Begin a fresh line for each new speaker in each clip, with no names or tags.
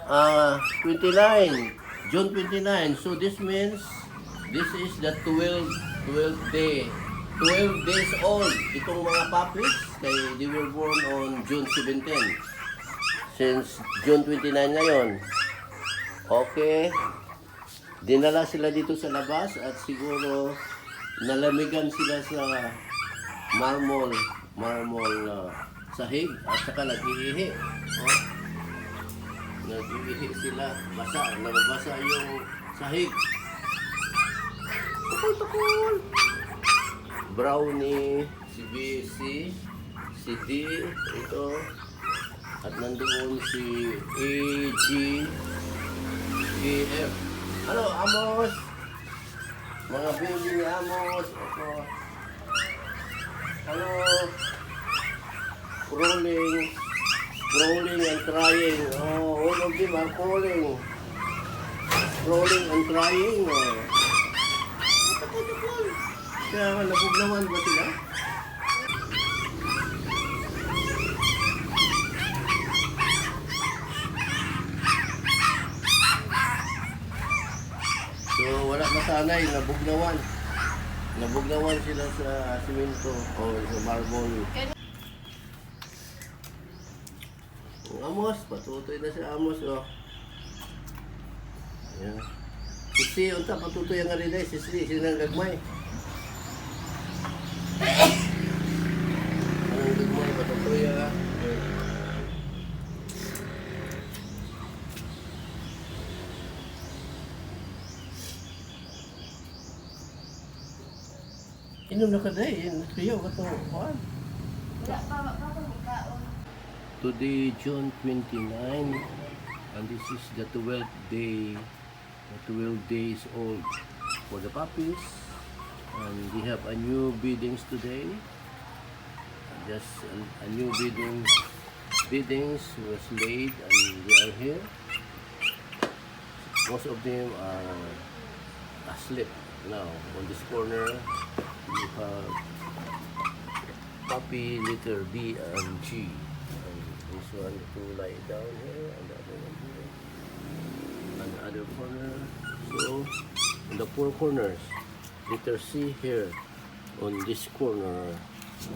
29, June 29. So this means this is the 12th day. 12 days old itong mga puppies kay they were born on June 17. Since June 29 ngayon. Okay. Dinala sila dito sa labas at siguro nalamigan sila sa marmol sahig at saka nag-iihi. Oh. Nag-iihi sila. Nababasa yung sahig. Tukol. Brownie, si BC, si D, ito. At nandoon si AG, AF. Hello, Amos. Mga baby ni Amos. Ito. Hello. Crawling and crying. Oh, all of them are crawling. Crawling and crying. Oh. Kaya nabugnawan ba sila? So wala masanay, nabugnawan. Nabugnawan sila sa simento o sa marble. Amos, patutoy na si Amos, oh. Ayan. Sisi, unta patutoy ang ariday, sisi, sinang gagmay. Anong gagmay, patutoy, ah. Inom na ka day, kuya, ba't mo kuhaan?
Wala pa ikaon.
Today, June 29, and this is the 12th day, 12 days old for the puppies. And we have a new beddings today. Just a new beddings was laid and they are here. Most of them are asleep now. On this corner, we have puppy litter B and G. This one to lie down here, and the other one here, and the other corner. So, in the four corners, letter C here. On this corner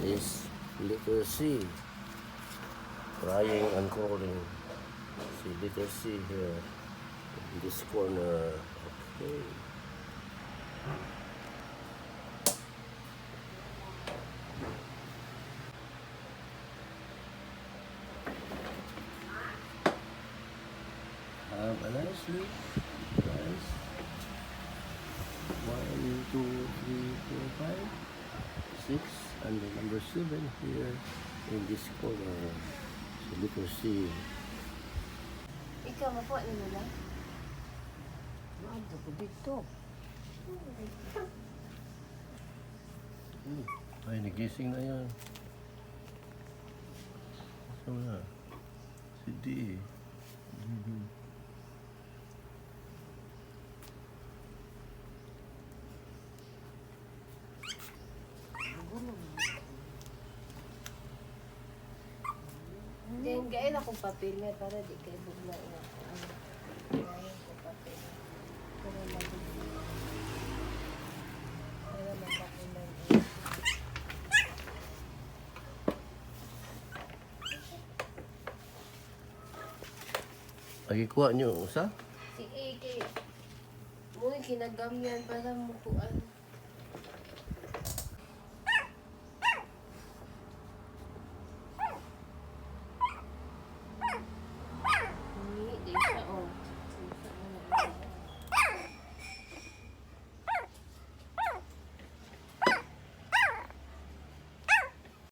is letter C, crying and crawling. See letter C here. In this corner. Okay. Have a nice sleep, guys. 1, 2, 3, 4, 5, 6, and the number 7 here in this corner. So letter C.
Ikaw, mapuan mo lang?
Ano ko dito?
Ay, nagising na yan. Ito na. Si D.
Then, gain akong papel niya para di kayo bugla na. Gain ko papel. Para mabugla. Para mapakulan.
Lagi kuha nyo, usa?
Si AK. Muna kinagamyan para mukuan.